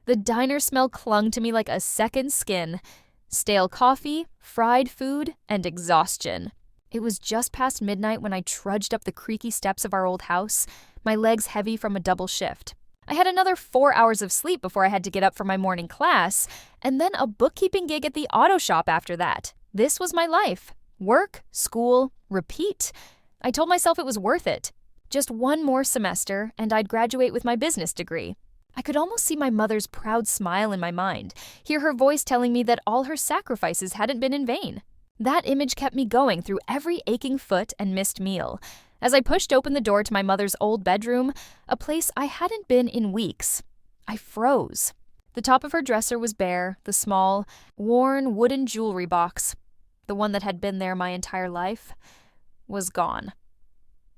The diner smell clung to me like a second skin. Stale coffee, fried food, and exhaustion. It was just past midnight when I trudged up the creaky steps of our old house, my legs heavy from a double shift. I had another 4 hours of sleep before I had to get up for my morning class, and then a bookkeeping gig at the auto shop after that. This was my life. Work, school, repeat. I told myself it was worth it. Just one more semester, and I'd graduate with my business degree. I could almost see my mother's proud smile in my mind, hear her voice telling me that all her sacrifices hadn't been in vain. That image kept me going through every aching foot and missed meal. As I pushed open the door to my mother's old bedroom, a place I hadn't been in weeks, I froze. The top of her dresser was bare, the small, worn wooden jewelry box, the one that had been there my entire life, was gone.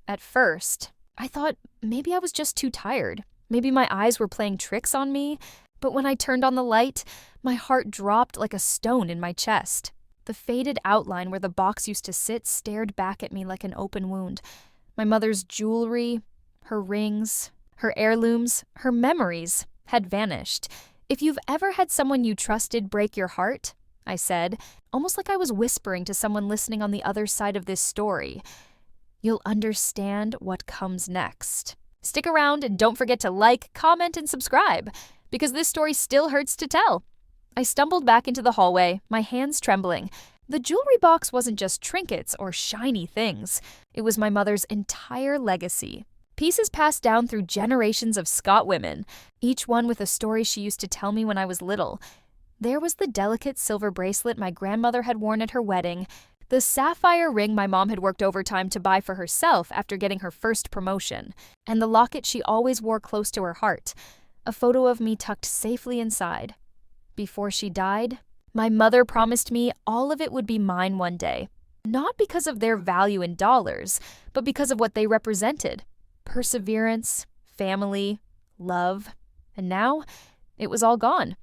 At first, I thought maybe I was just too tired. Maybe my eyes were playing tricks on me, but when I turned on the light, my heart dropped like a stone in my chest. The faded outline where the box used to sit stared back at me like an open wound. My mother's jewelry, her rings, her heirlooms, her memories had vanished. "If you've ever had someone you trusted break your heart," I said, almost like I was whispering to someone listening on the other side of this story, "you'll understand what comes next." Stick around and don't forget to like, comment, and subscribe, because this story still hurts to tell. I stumbled back into the hallway, my hands trembling. The jewelry box wasn't just trinkets or shiny things. It was my mother's entire legacy. Pieces passed down through generations of Scot women, each one with a story she used to tell me when I was little. There was the delicate silver bracelet my grandmother had worn at her wedding, the sapphire ring my mom had worked overtime to buy for herself after getting her first promotion, and the locket she always wore close to her heart, a photo of me tucked safely inside. Before she died, my mother promised me all of it would be mine one day, not because of their value in dollars, but because of what they represented: perseverance, family, love. And now, it was all gone.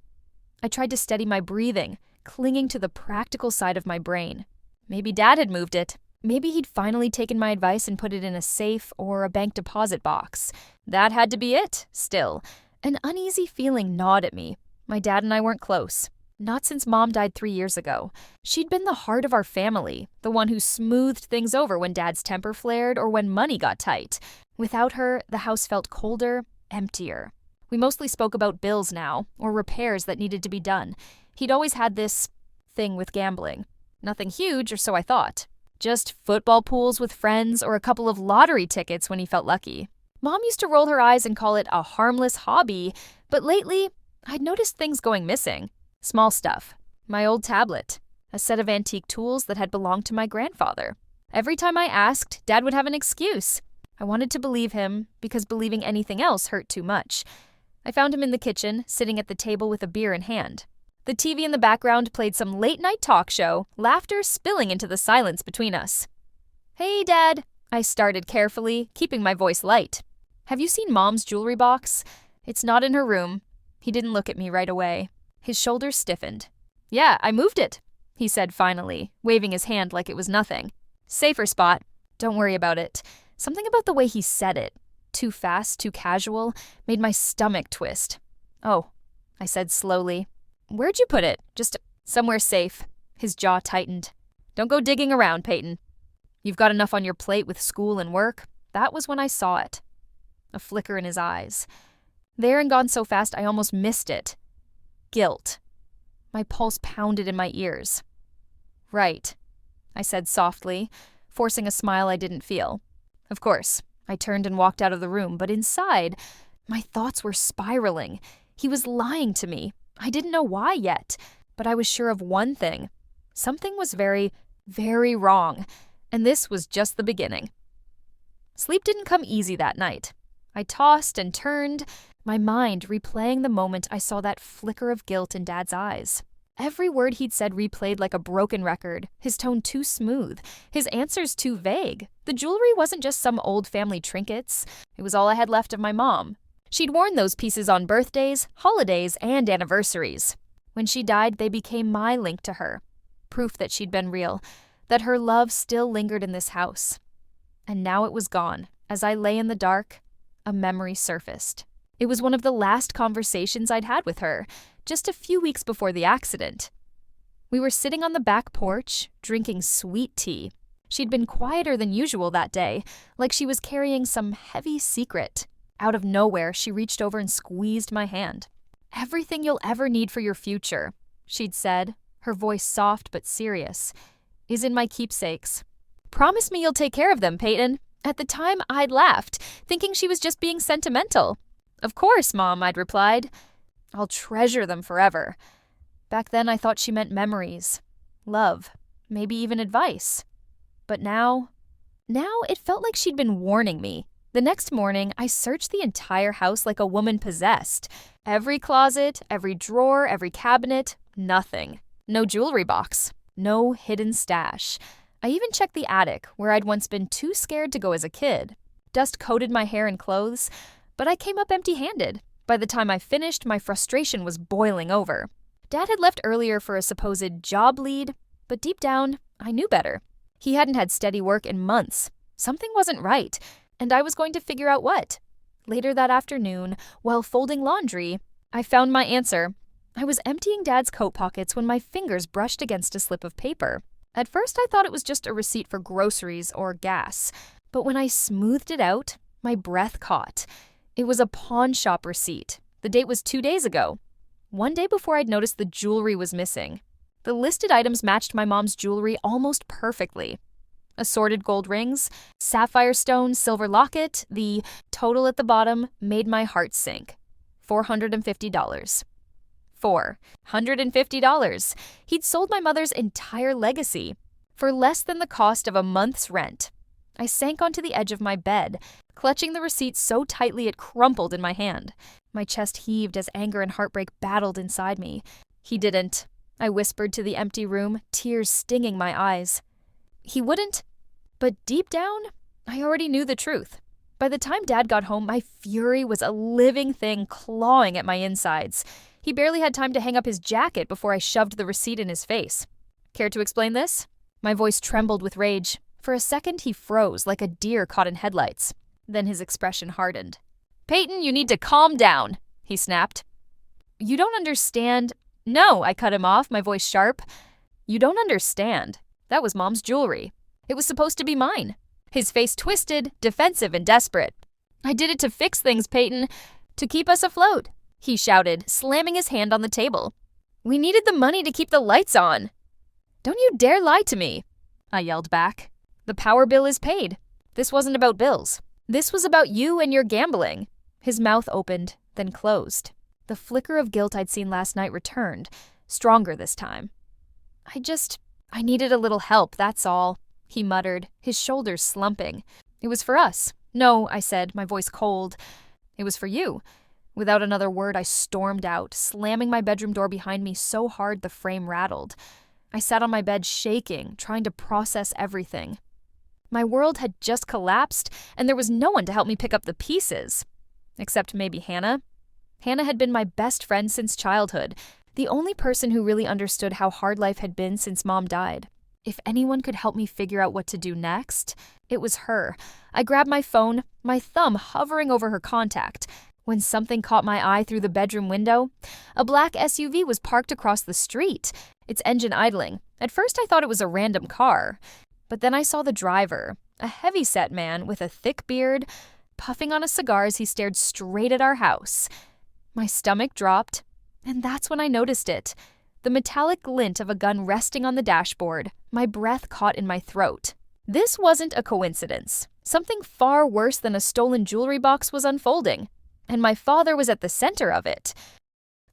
I tried to steady my breathing, clinging to the practical side of my brain. Maybe Dad had moved it. Maybe he'd finally taken my advice and put it in a safe or a bank deposit box. That had to be it, still. An uneasy feeling gnawed at me. My dad and I weren't close. Not since Mom died 3 years ago. She'd been the heart of our family, the one who smoothed things over when Dad's temper flared or when money got tight. Without her, the house felt colder, emptier. We mostly spoke about bills now, or repairs that needed to be done. He'd always had this thing with gambling. Nothing huge, or so I thought. Just football pools with friends or a couple of lottery tickets when he felt lucky. Mom used to roll her eyes and call it a harmless hobby, but lately, I'd noticed things going missing. Small stuff. My old tablet. A set of antique tools that had belonged to my grandfather. Every time I asked, Dad would have an excuse. I wanted to believe him, because believing anything else hurt too much. I found him in the kitchen, sitting at the table with a beer in hand. The TV in the background played some late-night talk show, laughter spilling into the silence between us. "Hey, Dad," I started carefully, keeping my voice light. "Have you seen Mom's jewelry box? It's not in her room." He didn't look at me right away. His shoulders stiffened. "Yeah, I moved it," he said finally, waving his hand like it was nothing. "Safer spot. Don't worry about it." Something about the way he said it, too fast, too casual, made my stomach twist. "Oh," I said slowly. "Where'd you put it? Just somewhere safe." His jaw tightened. "Don't go digging around, Peyton. You've got enough on your plate with school and work." That was when I saw it. A flicker in his eyes. There and gone so fast I almost missed it. Guilt. My pulse pounded in my ears. "Right," I said softly, forcing a smile I didn't feel. "Of course." I turned and walked out of the room, but inside, my thoughts were spiraling. He was lying to me. I didn't know why yet, but I was sure of one thing. Something was very, very wrong, and this was just the beginning. Sleep didn't come easy that night. I tossed and turned, my mind replaying the moment I saw that flicker of guilt in Dad's eyes. Every word he'd said replayed like a broken record, his tone too smooth, his answers too vague. The jewelry wasn't just some old family trinkets. It was all I had left of my mom. She'd worn those pieces on birthdays, holidays, and anniversaries. When she died, they became my link to her. Proof that she'd been real, that her love still lingered in this house. And now it was gone. As I lay in the dark, a memory surfaced. It was one of the last conversations I'd had with her, just a few weeks before the accident. We were sitting on the back porch, drinking sweet tea. She'd been quieter than usual that day, like she was carrying some heavy secret. Out of nowhere, she reached over and squeezed my hand. "Everything you'll ever need for your future," she'd said, her voice soft but serious, "is in my keepsakes. Promise me you'll take care of them, Peyton." At the time, I'd laughed, thinking she was just being sentimental. "Of course, Mom," I'd replied. "I'll treasure them forever." Back then, I thought she meant memories, love, maybe even advice. But now it felt like she'd been warning me. The next morning, I searched the entire house like a woman possessed. Every closet, every drawer, every cabinet, nothing. No jewelry box, no hidden stash. I even checked the attic, where I'd once been too scared to go as a kid. Dust coated my hair and clothes, but I came up empty-handed. By the time I finished, my frustration was boiling over. Dad had left earlier for a supposed job lead, but deep down, I knew better. He hadn't had steady work in months. Something wasn't right, and I was going to figure out what. Later that afternoon, while folding laundry, I found my answer. I was emptying Dad's coat pockets when my fingers brushed against a slip of paper. At first, I thought it was just a receipt for groceries or gas, but when I smoothed it out, my breath caught. It was a pawn shop receipt. The date was 2 days ago. One day before I'd noticed the jewelry was missing. The listed items matched my mom's jewelry almost perfectly. Assorted gold rings, sapphire stone, silver locket, the total at the bottom made my heart sink. $450. $450. He'd sold my mother's entire legacy for less than the cost of a month's rent. I sank onto the edge of my bed, clutching the receipt so tightly it crumpled in my hand. My chest heaved as anger and heartbreak battled inside me. He didn't. I whispered to the empty room, tears stinging my eyes. He wouldn't, but deep down, I already knew the truth. By the time Dad got home, my fury was a living thing clawing at my insides. He barely had time to hang up his jacket before I shoved the receipt in his face. Care to explain this? My voice trembled with rage. For a second, he froze like a deer caught in headlights. Then his expression hardened. "Peyton, you need to calm down," he snapped. "You don't understand." "No," I cut him off, my voice sharp. "You don't understand. That was Mom's jewelry. It was supposed to be mine." His face twisted, defensive and desperate. "I did it to fix things, Peyton, to keep us afloat," he shouted, slamming his hand on the table. "We needed the money to keep the lights on." "Don't you dare lie to me," I yelled back. "The power bill is paid. This wasn't about bills. This was about you and your gambling." His mouth opened, then closed. The flicker of guilt I'd seen last night returned, stronger this time. I needed a little help, that's all," he muttered, his shoulders slumping. "It was for us." "No," I said, my voice cold. "It was for you." Without another word, I stormed out, slamming my bedroom door behind me so hard the frame rattled. I sat on my bed shaking, trying to process everything. My world had just collapsed, and there was no one to help me pick up the pieces. Except maybe Hannah. Hannah had been my best friend since childhood, the only person who really understood how hard life had been since Mom died. If anyone could help me figure out what to do next, it was her. I grabbed my phone, my thumb hovering over her contact, when something caught my eye through the bedroom window. A black SUV was parked across the street, its engine idling. At first I thought it was a random car, but then I saw the driver, a heavy-set man with a thick beard, puffing on a cigar as he stared straight at our house. My stomach dropped, and that's when I noticed it. The metallic glint of a gun resting on the dashboard, my breath caught in my throat. This wasn't a coincidence. Something far worse than a stolen jewelry box was unfolding, and my father was at the center of it.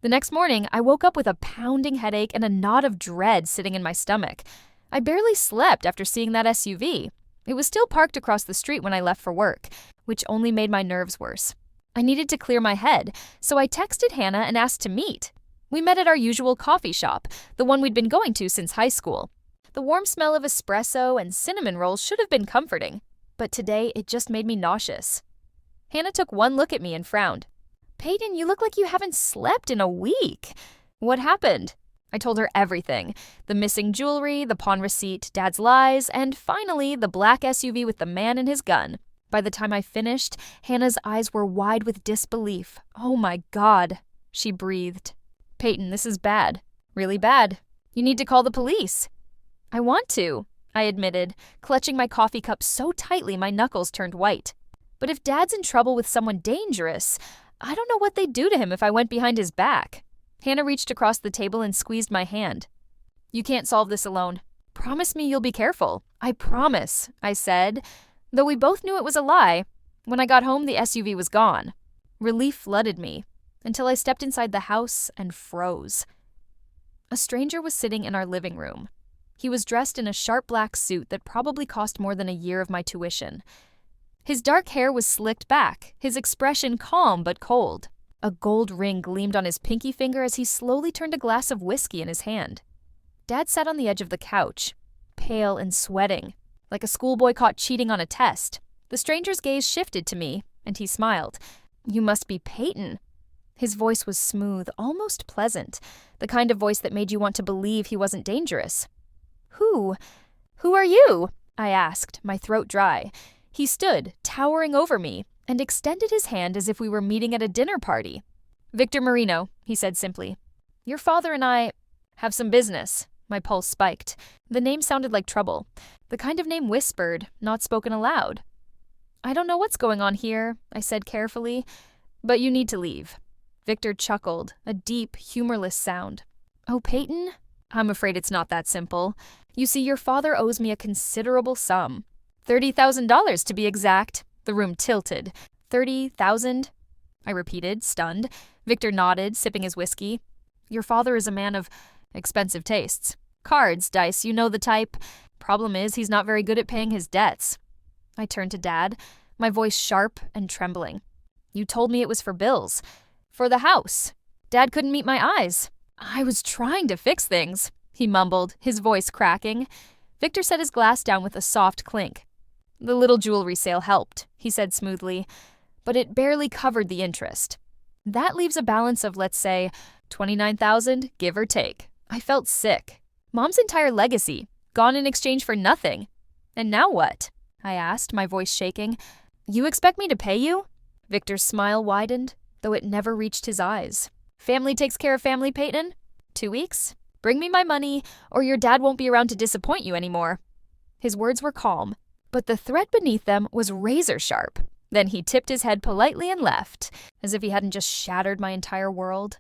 The next morning, I woke up with a pounding headache and a knot of dread sitting in my stomach. I barely slept after seeing that SUV. It was still parked across the street when I left for work, which only made my nerves worse. I needed to clear my head, so I texted Hannah and asked to meet. We met at our usual coffee shop, the one we'd been going to since high school. The warm smell of espresso and cinnamon rolls should have been comforting, but today it just made me nauseous. Hannah took one look at me and frowned. "Peyton, you look like you haven't slept in a week. What happened?" I told her everything. The missing jewelry, the pawn receipt, Dad's lies, and finally the black SUV with the man and his gun. By the time I finished, Hannah's eyes were wide with disbelief. "Oh my God," she breathed. "Peyton, this is bad. Really bad. You need to call the police." "I want to," I admitted, clutching my coffee cup so tightly my knuckles turned white. "But if Dad's in trouble with someone dangerous, I don't know what they'd do to him if I went behind his back." Hannah reached across the table and squeezed my hand. "You can't solve this alone. Promise me you'll be careful." "I promise," I said, though we both knew it was a lie. When I got home, the SUV was gone. Relief flooded me, until I stepped inside the house and froze. A stranger was sitting in our living room. He was dressed in a sharp black suit that probably cost more than a year of my tuition. His dark hair was slicked back, his expression calm but cold. A gold ring gleamed on his pinky finger as he slowly turned a glass of whiskey in his hand. Dad sat on the edge of the couch, pale and sweating, like a schoolboy caught cheating on a test. The stranger's gaze shifted to me, and he smiled. "You must be Peyton." His voice was smooth, almost pleasant, the kind of voice that made you want to believe he wasn't dangerous. Who are you?" I asked, my throat dry. He stood, towering over me, and extended his hand as if we were meeting at a dinner party. "Victor Marino," he said simply. "Your father and I have some business." My pulse spiked. The name sounded like trouble, the kind of name whispered, not spoken aloud. "I don't know what's going on here," I said carefully, "but you need to leave." Victor chuckled, a deep, humorless sound. "Oh, Peyton? I'm afraid it's not that simple. You see, your father owes me a considerable sum. $30,000 to be exact." The room tilted. "30,000? I repeated, stunned. Victor nodded, sipping his whiskey. "Your father is a man of expensive tastes. Cards, dice, you know the type. Problem is, he's not very good at paying his debts." I turned to Dad, my voice sharp and trembling. "You told me it was for bills. For the house." Dad couldn't meet my eyes. "I was trying to fix things," he mumbled, his voice cracking. Victor set his glass down with a soft clink. "The little jewelry sale helped," he said smoothly, "but it barely covered the interest. That leaves a balance of, let's say, $29,000, give or take." I felt sick. Mom's entire legacy, gone in exchange for nothing. "And now what?" I asked, my voice shaking. "You expect me to pay you?" Victor's smile widened, though it never reached his eyes. "Family takes care of family, Peyton. 2 weeks? Bring me my money, or your dad won't be around to disappoint you anymore." His words were calm, but the threat beneath them was razor sharp. Then he tipped his head politely and left, as if he hadn't just shattered my entire world.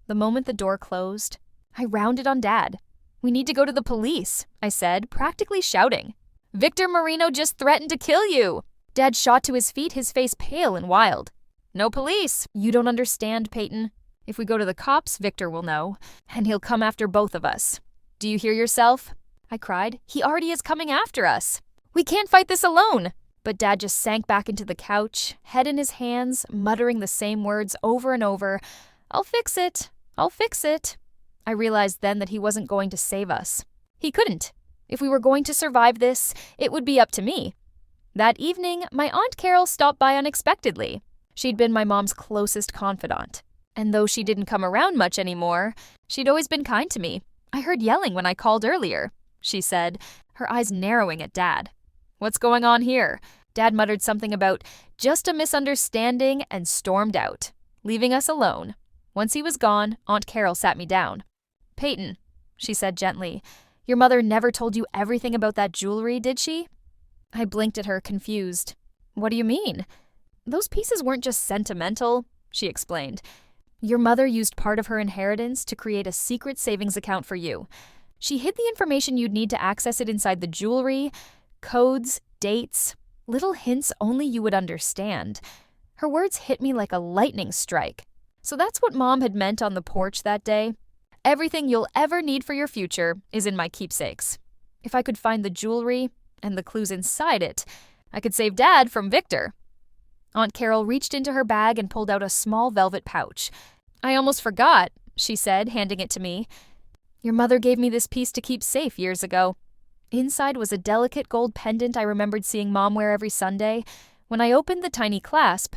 The moment the door closed, I rounded on Dad. "We need to go to the police," I said, practically shouting. "Victor Marino just threatened to kill you." Dad shot to his feet, his face pale and wild. "No police. You don't understand, Peyton. If we go to the cops, Victor will know, and he'll come after both of us." "Do you hear yourself?" I cried. "He already is coming after us. We can't fight this alone." But Dad just sank back into the couch, head in his hands, muttering the same words over and over. "I'll fix it. I'll fix it." I realized then that he wasn't going to save us. He couldn't. If we were going to survive this, it would be up to me. That evening, my Aunt Carol stopped by unexpectedly. She'd been my mom's closest confidant. And though she didn't come around much anymore, she'd always been kind to me. "I heard yelling when I called earlier," she said, her eyes narrowing at Dad. "What's going on here?" Dad muttered something about just a misunderstanding and stormed out, leaving us alone. Once he was gone, Aunt Carol sat me down. "Peyton," she said gently, "your mother never told you everything about that jewelry, did she?" I blinked at her, confused. "What do you mean?" "Those pieces weren't just sentimental," she explained. "Your mother used part of her inheritance to create a secret savings account for you. She hid the information you'd need to access it inside the jewelry, codes, dates, little hints only you would understand." Her words hit me like a lightning strike. So that's what Mom had meant on the porch that day. Everything you'll ever need for your future is in my keepsakes. If I could find the jewelry and the clues inside it, I could save Dad from Victor. Aunt Carol reached into her bag and pulled out a small velvet pouch. "I almost forgot," she said, handing it to me. "Your mother gave me this piece to keep safe years ago." Inside was a delicate gold pendant I remembered seeing Mom wear every Sunday. When I opened the tiny clasp,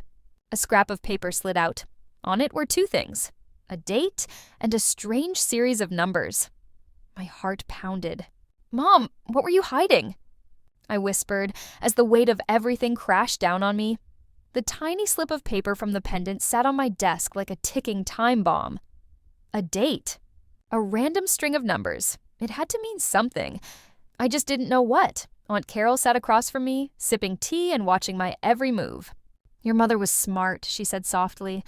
a scrap of paper slid out. On it were 2 things, a date and a strange series of numbers. My heart pounded. "Mom, what were you hiding?" I whispered as the weight of everything crashed down on me. The tiny slip of paper from the pendant sat on my desk like a ticking time bomb. A date. A random string of numbers. It had to mean something. I just didn't know what. Aunt Carol sat across from me, sipping tea and watching my every move. "Your mother was smart," she said softly.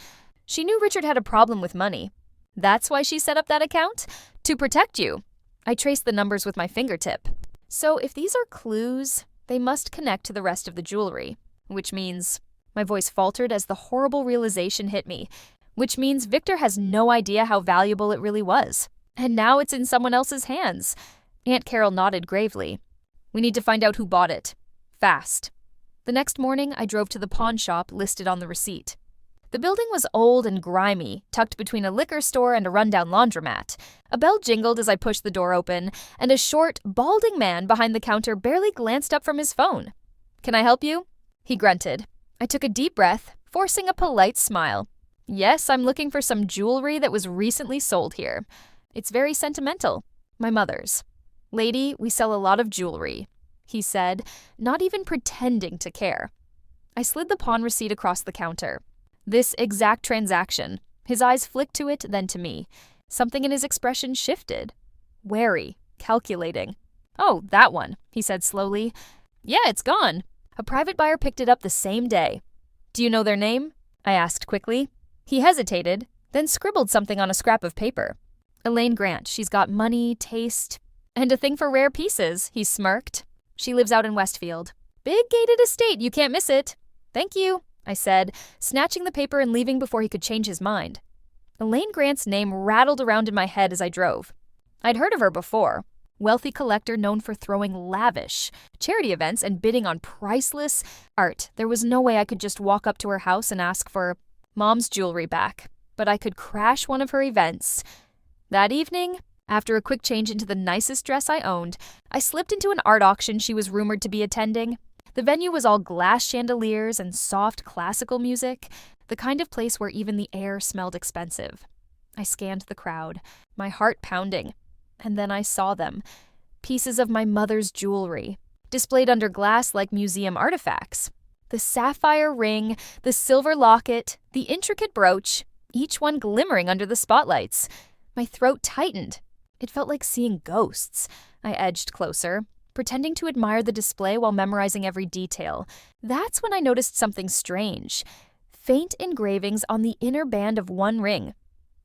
"She knew Richard had a problem with money. That's why she set up that account? To protect you." I traced the numbers with my fingertip. So if these are clues, they must connect to the rest of the jewelry. Which means... My voice faltered as the horrible realization hit me. Which means Victor has no idea how valuable it really was. And now it's in someone else's hands. Aunt Carol nodded gravely. "We need to find out who bought it. Fast." The next morning, I drove to the pawn shop listed on the receipt. The building was old and grimy, tucked between a liquor store and a rundown laundromat. A bell jingled as I pushed the door open, and a short, balding man behind the counter barely glanced up from his phone. "Can I help you?" He grunted. I took a deep breath, forcing a polite smile. "Yes, I'm looking for some jewelry that was recently sold here. It's very sentimental. My mother's." "Lady, we sell a lot of jewelry," he said, not even pretending to care. I slid the pawn receipt across the counter. This exact transaction. His eyes flicked to it, then to me. Something in his expression shifted. Wary, calculating. "Oh, that one," he said slowly. "Yeah, it's gone. A private buyer picked it up the same day." "Do you know their name?" I asked quickly. He hesitated, then scribbled something on a scrap of paper. "Elaine Grant. She's got money, taste, and a thing for rare pieces," he smirked. "She lives out in Westfield. Big gated estate, you can't miss it." "Thank you," I said, snatching the paper and leaving before he could change his mind. Elaine Grant's name rattled around in my head as I drove. I'd heard of her before. Wealthy collector known for throwing lavish charity events and bidding on priceless art. There was no way I could just walk up to her house and ask for Mom's jewelry back, but I could crash one of her events. That evening, after a quick change into the nicest dress I owned, I slipped into an art auction she was rumored to be attending. The venue was all glass chandeliers and soft classical music, the kind of place where even the air smelled expensive. I scanned the crowd, my heart pounding, and then I saw them. Pieces of my mother's jewelry, displayed under glass like museum artifacts. The sapphire ring, the silver locket, the intricate brooch, each one glimmering under the spotlights. My throat tightened. It felt like seeing ghosts. I edged closer, pretending to admire the display while memorizing every detail. That's when I noticed something strange. Faint engravings on the inner band of one ring.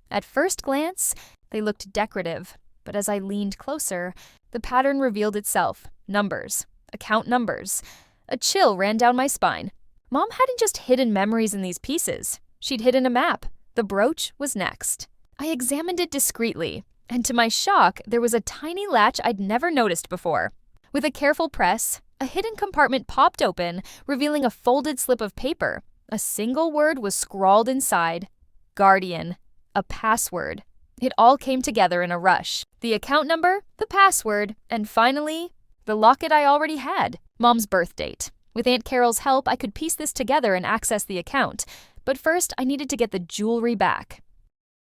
At first glance, they looked decorative, but as I leaned closer, the pattern revealed itself. Numbers. Account numbers. A chill ran down my spine. Mom hadn't just hidden memories in these pieces. She'd hidden a map. The brooch was next. I examined it discreetly, and to my shock, there was a tiny latch I'd never noticed before. With a careful press, a hidden compartment popped open, revealing a folded slip of paper. A single word was scrawled inside. Guardian. A password. It all came together in a rush. The account number, the password, and finally, the locket I already had. Mom's birth date. With Aunt Carol's help, I could piece this together and access the account. But first, I needed to get the jewelry back.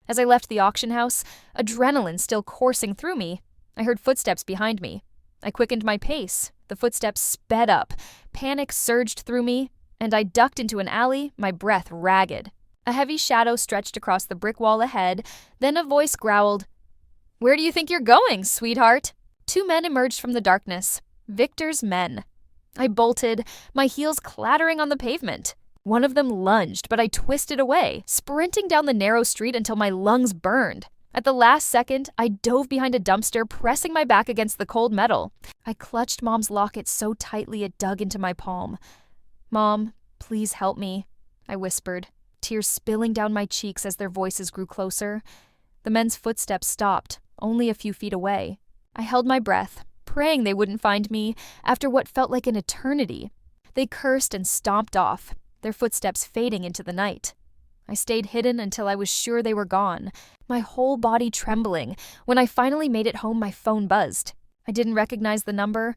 As I left the auction house, adrenaline still coursing through me, I heard footsteps behind me. I quickened my pace. The footsteps sped up. Panic surged through me, and I ducked into an alley, my breath ragged. A heavy shadow stretched across the brick wall ahead, then a voice growled, "Where do you think you're going, sweetheart?" Two men emerged from the darkness. Victor's men. I bolted, my heels clattering on the pavement. One of them lunged, but I twisted away, sprinting down the narrow street until my lungs burned. At the last second, I dove behind a dumpster, pressing my back against the cold metal. I clutched Mom's locket so tightly it dug into my palm. "Mom, please help me," I whispered, tears spilling down my cheeks as their voices grew closer. The men's footsteps stopped, only a few feet away. I held my breath, praying they wouldn't find me after what felt like an eternity. They cursed and stomped off, their footsteps fading into the night. I stayed hidden until I was sure they were gone, my whole body trembling. When I finally made it home, my phone buzzed. I didn't recognize the number,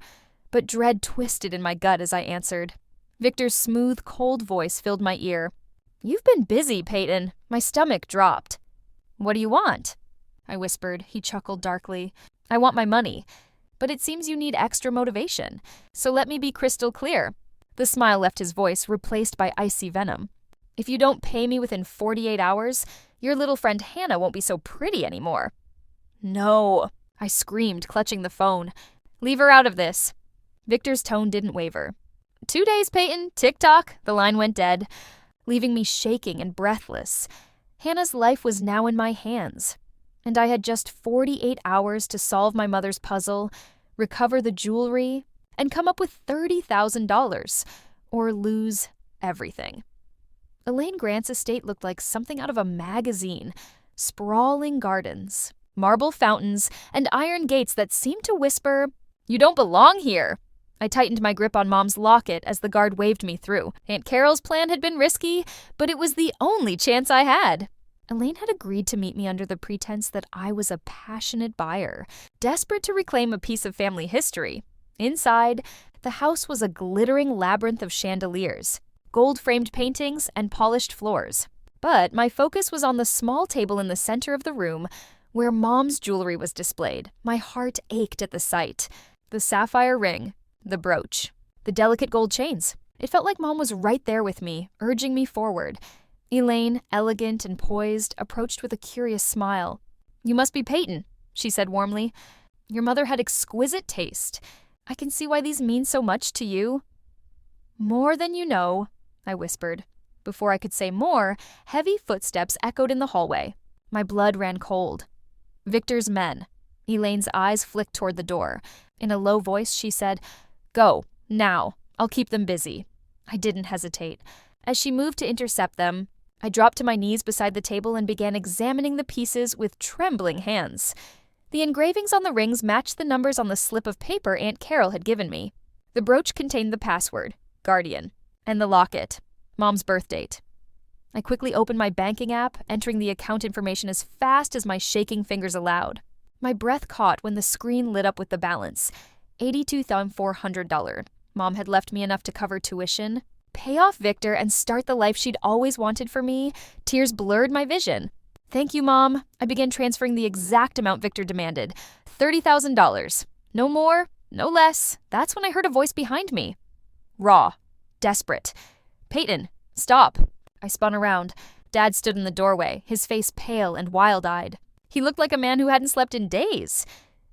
but dread twisted in my gut as I answered. Victor's smooth, cold voice filled my ear. "You've been busy, Peyton." My stomach dropped. "What do you want?" I whispered. He chuckled darkly. "I want my money. but it seems you need extra motivation. So let me be crystal clear." The smile left his voice, replaced by icy venom. "If you don't pay me within 48 hours, your little friend Hannah won't be so pretty anymore." "No," I screamed, clutching the phone. "Leave her out of this." Victor's tone didn't waver. "2 days, Peyton. Tick-tock." The line went dead, leaving me shaking and breathless. Hannah's life was now in my hands, and I had just 48 hours to solve my mother's puzzle, recover the jewelry, and come up with $30,000, or lose everything. Elaine Grant's estate looked like something out of a magazine. Sprawling gardens, marble fountains, and iron gates that seemed to whisper, "You don't belong here." I tightened my grip on Mom's locket as the guard waved me through. Aunt Carol's plan had been risky, but it was the only chance I had. Elaine had agreed to meet me under the pretense that I was a passionate buyer, desperate to reclaim a piece of family history. Inside, the house was a glittering labyrinth of chandeliers, gold-framed paintings, and polished floors. But my focus was on the small table in the center of the room where Mom's jewelry was displayed. My heart ached at the sight. The sapphire ring, the brooch, the delicate gold chains. It felt like Mom was right there with me, urging me forward. Elaine, elegant and poised, approached with a curious smile. "You must be Peyton," she said warmly. "Your mother had exquisite taste. I can see why these mean so much to you." "More than you know," I whispered. Before I could say more, heavy footsteps echoed in the hallway. My blood ran cold. Victor's men. Elaine's eyes flicked toward the door. In a low voice, she said, "Go, now. I'll keep them busy." I didn't hesitate. As she moved to intercept them, I dropped to my knees beside the table and began examining the pieces with trembling hands. The engravings on the rings matched the numbers on the slip of paper Aunt Carol had given me. The brooch contained the password, Guardian, and the locket, Mom's birth date. I quickly opened my banking app, entering the account information as fast as my shaking fingers allowed. My breath caught when the screen lit up with the balance, $82,400. Mom had left me enough to cover tuition, pay off Victor, and start the life she'd always wanted for me. Tears blurred my vision. "Thank you, Mom." I began transferring the exact amount Victor demanded, $30,000. No more, no less. That's when I heard a voice behind me. Raw, desperate. "Peyton, stop." I spun around. Dad stood in the doorway, his face pale and wild-eyed. He looked like a man who hadn't slept in days.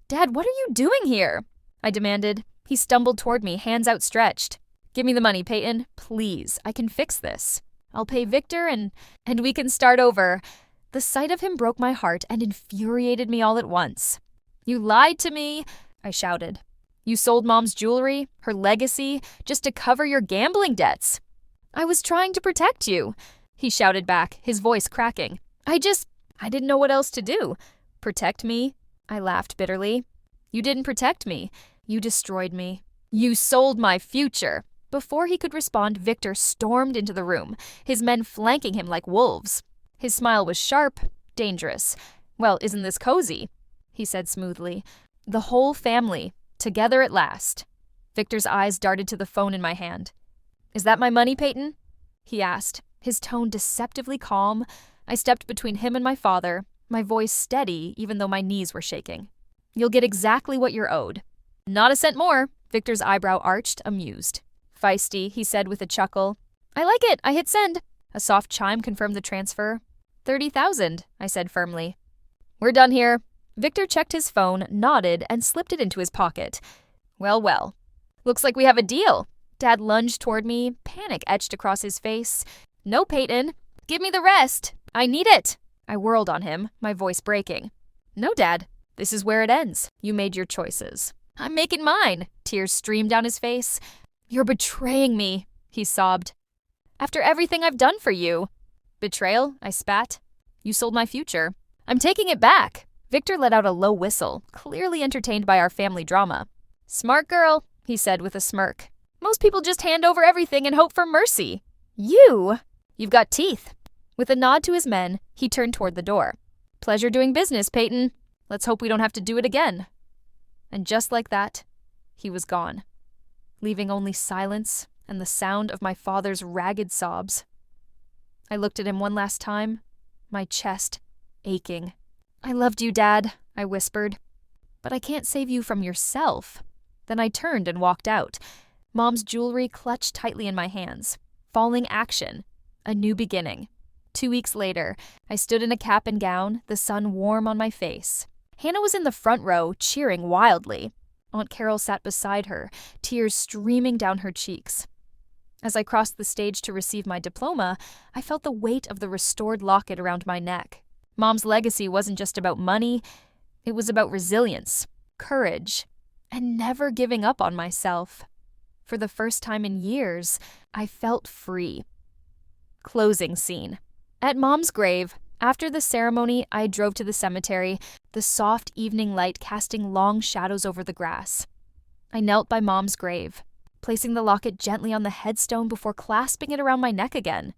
"Dad, what are you doing here?" I demanded. He stumbled toward me, hands outstretched. "Give me the money, Peyton. Please, I can fix this. I'll pay Victor and we can start over." The sight of him broke my heart and infuriated me all at once. "You lied to me," I shouted. "You sold Mom's jewelry, her legacy, just to cover your gambling debts." "I was trying to protect you," he shouted back, his voice cracking. I didn't know what else to do." "Protect me?" I laughed bitterly. "You didn't protect me. You destroyed me. You sold my future." Before he could respond, Victor stormed into the room, his men flanking him like wolves. His smile was sharp, dangerous. "Well, isn't this cozy?" he said smoothly. "The whole family, together at last." Victor's eyes darted to the phone in my hand. "Is that my money, Peyton?" he asked, his tone deceptively calm. I stepped between him and my father, my voice steady even though my knees were shaking. "You'll get exactly what you're owed." "Not a cent more." Victor's eyebrow arched, amused. "Feisty," he said with a chuckle. "I like it. I hit send." A soft chime confirmed the transfer. $30,000, I said firmly. "We're done here." Victor checked his phone, nodded, and slipped it into his pocket. Well, well. "Looks like we have a deal." Dad lunged toward me, panic etched across his face. "No, Peyton. Give me the rest. I need it." I whirled on him, my voice breaking. "No, Dad. This is where it ends. You made your choices." "I'm making mine." Tears streamed down his face. "You're betraying me," he sobbed. "After everything I've done for you." "Betrayal?" I spat. "You sold my future. I'm taking it back." Victor let out a low whistle, clearly entertained by our family drama. "Smart girl," he said with a smirk. "Most people just hand over everything and hope for mercy. You've got teeth." With a nod to his men, he turned toward the door. "Pleasure doing business, Peyton. Let's hope we don't have to do it again." And just like that, he was gone, leaving only silence and the sound of my father's ragged sobs. I looked at him one last time, my chest aching. "I loved you, Dad," I whispered. But I can't save you from yourself. Then I turned and walked out, Mom's jewelry clutched tightly in my hands. Falling action. A new beginning. 2 weeks later, I stood in a cap and gown, the sun warm on my face. Hannah was in the front row, cheering wildly. Aunt Carol sat beside her, tears streaming down her cheeks. As I crossed the stage to receive my diploma, I felt the weight of the restored locket around my neck. Mom's legacy wasn't just about money, it was about resilience, courage, and never giving up on myself. For the first time in years, I felt free. Closing scene. At Mom's grave, after the ceremony, I drove to the cemetery, the soft evening light casting long shadows over the grass. I knelt by Mom's grave, placing the locket gently on the headstone before clasping it around my neck again.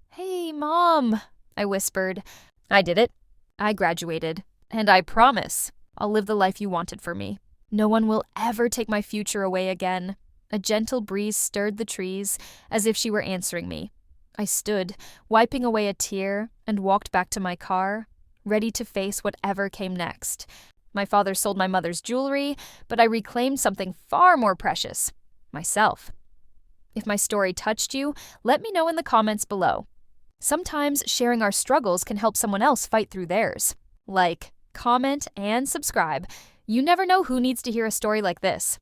"Hey, Mom," I whispered. "I did it. I graduated. And I promise I'll live the life you wanted for me. No one will ever take my future away again." A gentle breeze stirred the trees, as if she were answering me. I stood, wiping away a tear, and walked back to my car, ready to face whatever came next. My father sold my mother's jewelry, but I reclaimed something far more precious: myself. If my story touched you, let me know in the comments below. Sometimes sharing our struggles can help someone else fight through theirs. Like, comment, and subscribe. You never know who needs to hear a story like this.